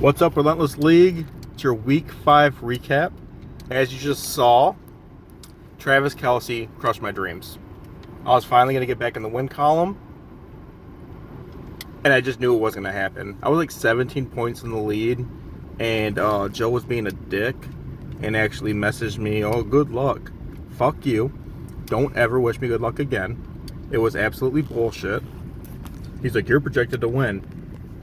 What's up, Relentless League? It's your Week 5 recap. As you just saw, Travis Kelce crushed my dreams. I was finally going to get back in the win column, and I just knew it wasn't going to happen. I was like 17 points in the lead, and Joe was being a dick and actually messaged me, "Oh, good luck. Fuck you. Don't ever wish me good luck again." It was absolutely bullshit. He's like, "You're projected to win.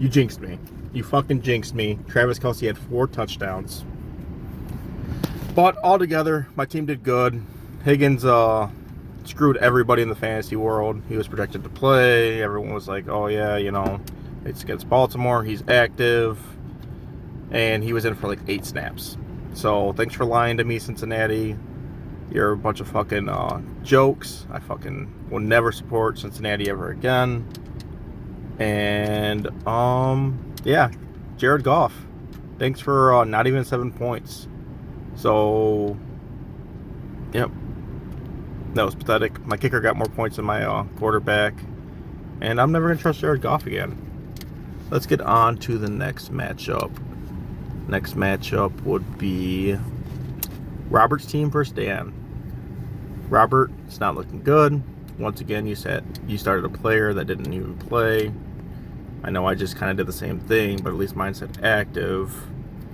You jinxed me. You fucking jinxed me." Travis Kelce had 4 touchdowns. But altogether, my team did good. Higgins screwed everybody in the fantasy world. He was projected to play. Everyone was like, "Oh yeah, it's against Baltimore. He's active." And he was in for like 8 snaps. So thanks for lying to me, Cincinnati. You're a bunch of fucking jokes. I fucking will never support Cincinnati ever again. And yeah, Jared Goff. Thanks for not even 7 points. So, yep, that was pathetic. My kicker got more points than my quarterback, and I'm never gonna trust Jared Goff again. Let's get on to the next matchup. Next matchup would be Robert's team versus Dan. Robert, it's not looking good. Once again, you started a player that didn't even play. I know I just kind of did the same thing, but at least mine said active.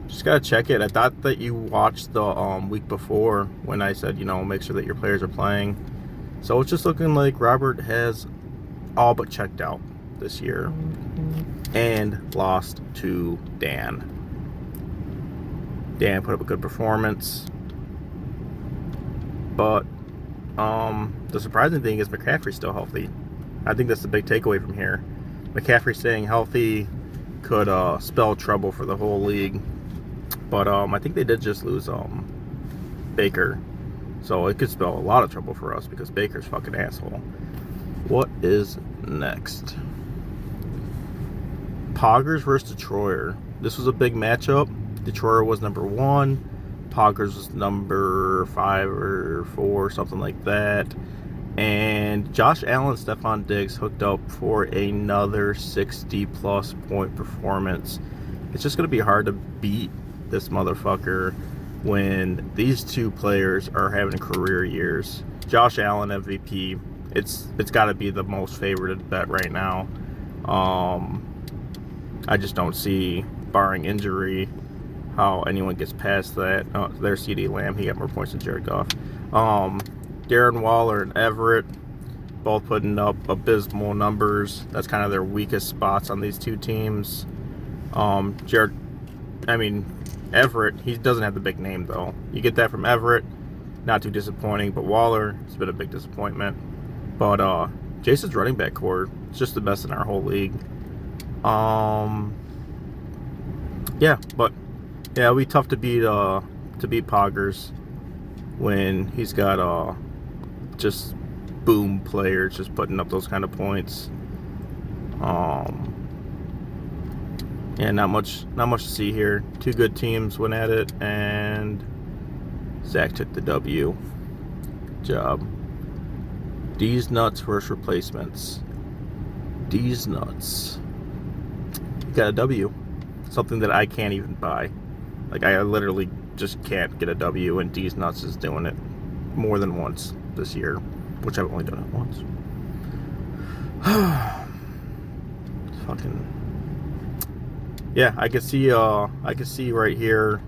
Just gotta check it. I thought that you watched the week before when I said, make sure that your players are playing. So it's just looking like Robert has all but checked out this year and lost to Dan. Dan put up a good performance, but the surprising thing is McCaffrey's still healthy. I think that's the big takeaway from here. McCaffrey staying healthy could spell trouble for the whole league. But I think they did just lose Baker. So it could spell a lot of trouble for us because Baker's fucking asshole. What is next? Poggers versus Detroit. This was a big matchup. Detroit was number 1. Poggers was number 5 or 4, something like that. And Josh Allen, Stephon Diggs hooked up for another 60-plus point performance. It's just going to be hard to beat this motherfucker when these two players are having career years. Josh Allen MVP. It's got to be the most favorited bet right now. I just don't see, barring injury, how anyone gets past that. There's CeeDee Lamb. He got more points than Jared Goff. Darren Waller and Everett both putting up abysmal numbers. That's kind of their weakest spots on these two teams. Everett, he doesn't have the big name though. You get that from Everett, not too disappointing. But Waller, it's been a big disappointment. But Jason's running back core, it's just the best in our whole league. It'll be tough to beat Poggers when he's got just boom players just putting up those kind of points. Yeah, not much to see here. 2 good teams went at it, and Zach took the W. Good job. D's nuts versus replacements. D's nuts. Got a W. Something that I can't even buy. Like, I literally just can't get a W, and D's nuts is doing it more than once this year, which I've only done it once. Fucking yeah, I can see right here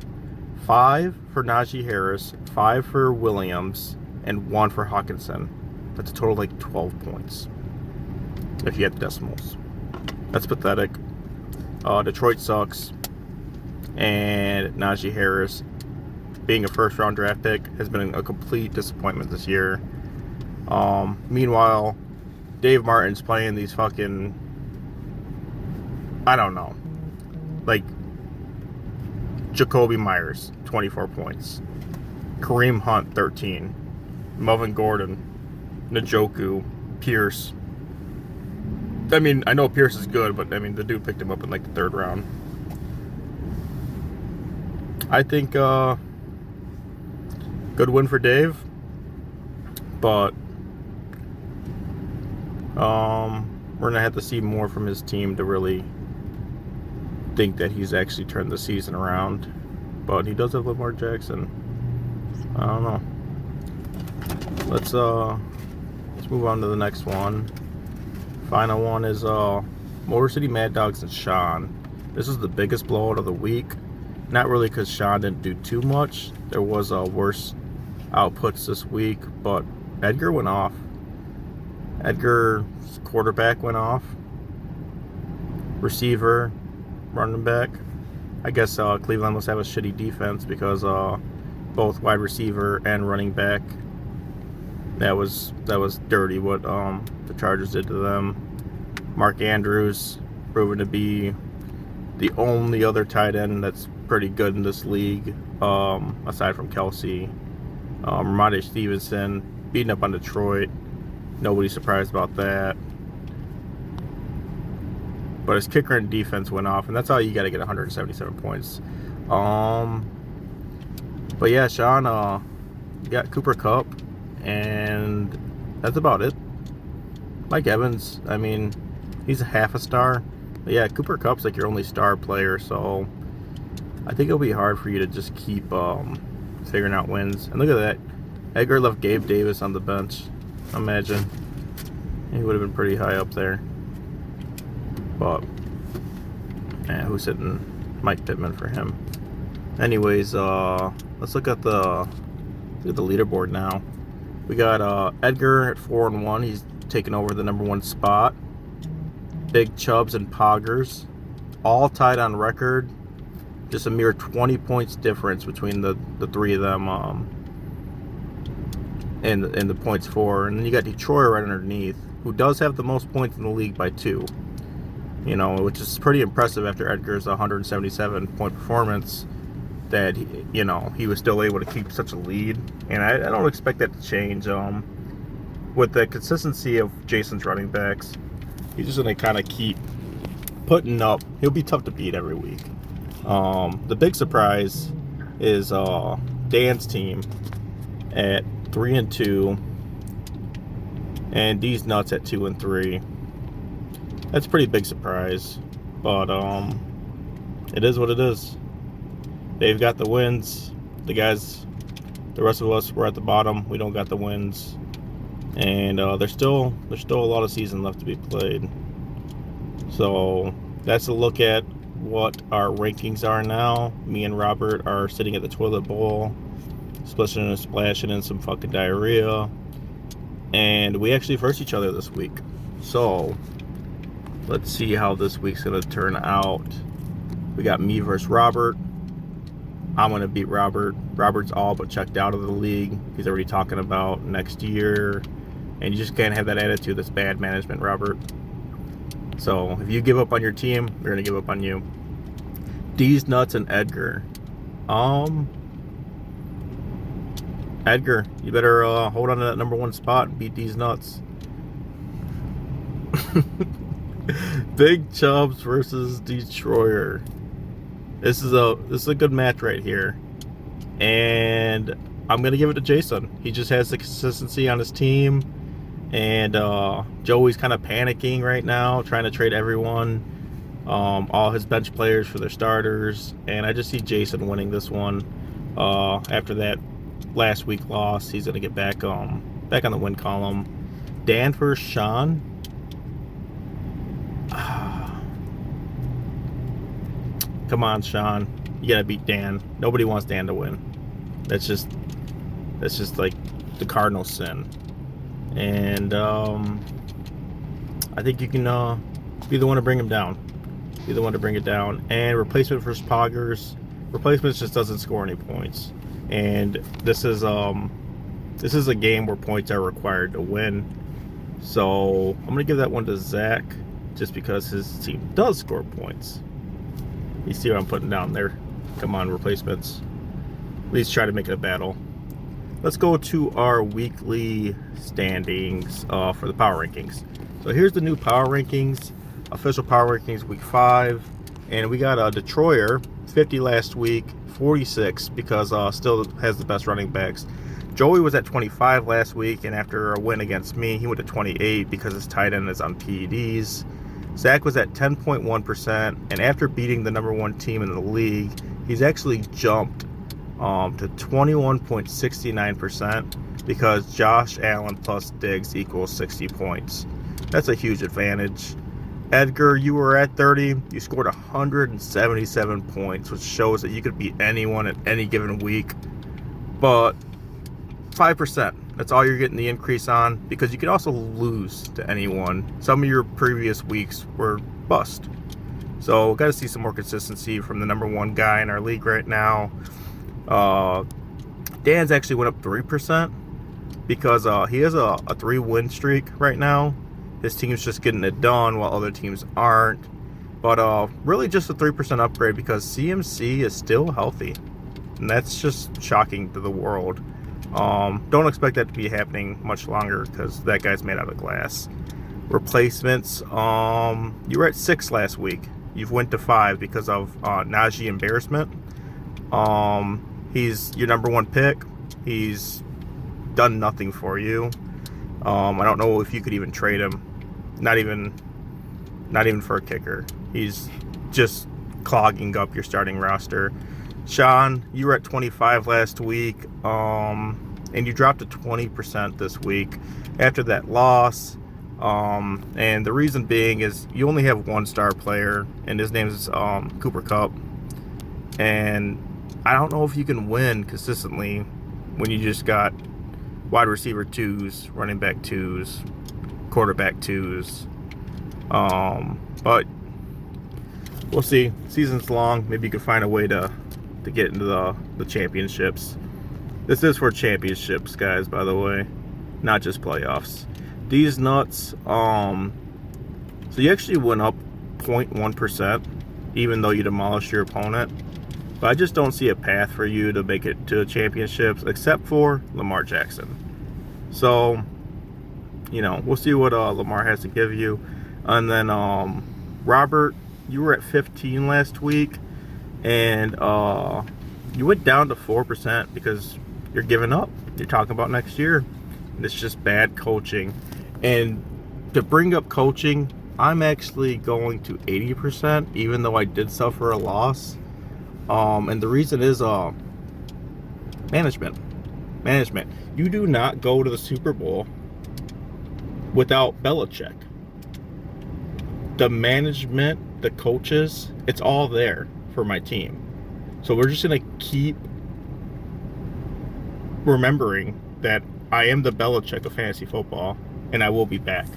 5 for Najee Harris, 5 for Williams, and 1 for Hawkinson. That's a total of like 12 points if you had the decimals. That's pathetic. Detroit sucks, and Najee Harris, being a first-round draft pick, has been a complete disappointment this year. Meanwhile, Dave Martin's playing these fucking, I don't know, like Jacoby Myers, 24 points. Kareem Hunt, 13. Melvin Gordon, Njoku, Pierce. I know Pierce is good, but the dude picked him up in like the 3rd round. I think good win for Dave, but we're gonna have to see more from his team to really think that he's actually turned the season around, but he does have Lamar Jackson. I don't know. Let's move on to the next one. Final one is Motor City Mad Dogs and Sean. This is the biggest blowout of the week. Not really because Sean didn't do too much. There was worse outputs this week, but Edgar went off. Edgar's quarterback went off. Receiver, running back. I guess Cleveland must have a shitty defense because both wide receiver and running back. That was dirty what the Chargers did to them. Mark Andrews proven to be the only other tight end that's pretty good in this league, aside from Kelsey. Ramondre Stevenson beating up on Detroit. Nobody's surprised about that. But his kicker and defense went off, and that's how you got to get 177 points. But yeah, Sean got Cooper Kupp, and that's about it. Mike Evans, I mean, he's a half a star. But yeah, Cooper Kupp's like your only star player, so I think it'll be hard for you to just keep figuring out wins. And look at that. Edgar left Gabe Davis on the bench. Imagine. He would have been pretty high up there. But, yeah, who's sitting Mike Pittman for him? Anyways, let's look at the leaderboard now. We got Edgar at 4-1. He's taking over the #1 spot. Big Chubbs and Poggers, all tied on record. Just a mere 20 points difference between the three of them and the points for. And then you got Detroit right underneath, who does have the most points in the league by 2. You know, which is pretty impressive after Edgar's 177-point performance. That he was still able to keep such a lead, and I don't expect that to change. With the consistency of Jason's running backs, he's just gonna kind of keep putting up. He'll be tough to beat every week. The big surprise is Dan's team at 3-2, and D's Nuts at 2-3. That's a pretty big surprise, but it is what it is. They've got the wins. The rest of us, we're at the bottom. We don't got the wins, and there's still a lot of season left to be played. So that's a look at what our rankings are now. Me and Robert are sitting at the toilet bowl, splishing and splashing in some fucking diarrhea, and we actually versed each other this week. So let's see how this week's gonna turn out. We got me versus Robert. I'm going to beat Robert. Robert's all but checked out of the league. He's already talking about next year. And you just can't have that attitude. That's bad management, Robert. So if you give up on your team, they're going to give up on you. D's Nuts and Edgar. Edgar, you better hold on to that #1 spot and beat D's Nuts. Big Chubbs versus Destroyer. This is a good match right here, and I'm gonna give it to Jason. He just has the consistency on his team, and Joey's kind of panicking right now, trying to trade everyone, all his bench players for their starters, and I just see Jason winning this one. After that last week loss, he's gonna get back on the win column. Dan versus Sean. Come on, Sean. You gotta beat Dan. Nobody wants Dan to win. That's just like the cardinal sin. And I think you can be the one to bring him down. Be the one to bring it down. And replacement versus Poggers. Replacements just doesn't score any points. And this is a game where points are required to win. So I'm gonna give that one to Zach, just because his team does score points. You see what I'm putting down there? Come on, replacements. At least try to make it a battle. Let's go to our weekly standings for the power rankings. So here's the new power rankings, official power rankings week 5. And we got Detroyer, 50 last week, 46 because still has the best running backs. Joey was at 25 last week, and after a win against me, he went to 28 because his tight end is on PEDs. Zach was at 10.1%, and after beating the number one team in the league, he's actually jumped to 21.69% because Josh Allen plus Diggs equals 60 points. That's a huge advantage. Edgar, you were at 30. You scored 177 points, which shows that you could beat anyone at any given week. But 5%, that's all you're getting the increase on, because you can also lose to anyone. Some of your previous weeks were bust. So got to see some more consistency from the number one guy in our league right now. Dan's actually went up 3% because he has a 3-win streak right now. His team's just getting it done while other teams aren't. But really just a 3% upgrade because CMC is still healthy. And that's just shocking to the world. Don't expect that to be happening much longer because that guy's made out of glass. Replacements, you were at 6 last week. You've went to 5 because of Najee embarrassment. He's your number one pick. He's done nothing for you. I don't know if you could even trade him. Not even for a kicker. He's just clogging up your starting roster. Sean, you were at 25 last week, and you dropped to 20% this week after that loss. And the reason being is you only have one star player, and his name is Cooper Kupp. And I don't know if you can win consistently when you just got wide receiver 2s, running back 2s, quarterback 2s. But we'll see. Season's long. Maybe you can find a way to get into the championships. This is for championships, guys, by the way, not just playoffs. These nuts, so you actually went up 0.1%, even though you demolished your opponent. But I just don't see a path for you to make it to the championships, except for Lamar Jackson. So, we'll see what Lamar has to give you. And then, Robert, you were at 15 last week, and you went down to 4% because you're giving up. You're talking about next year. And it's just bad coaching. And to bring up coaching, I'm actually going to 80%, even though I did suffer a loss. And the reason is management. You do not go to the Super Bowl without Belichick. The management, the coaches, it's all there for my team. So we're just going to keep remembering that I am the Belichick of fantasy football, and I will be back.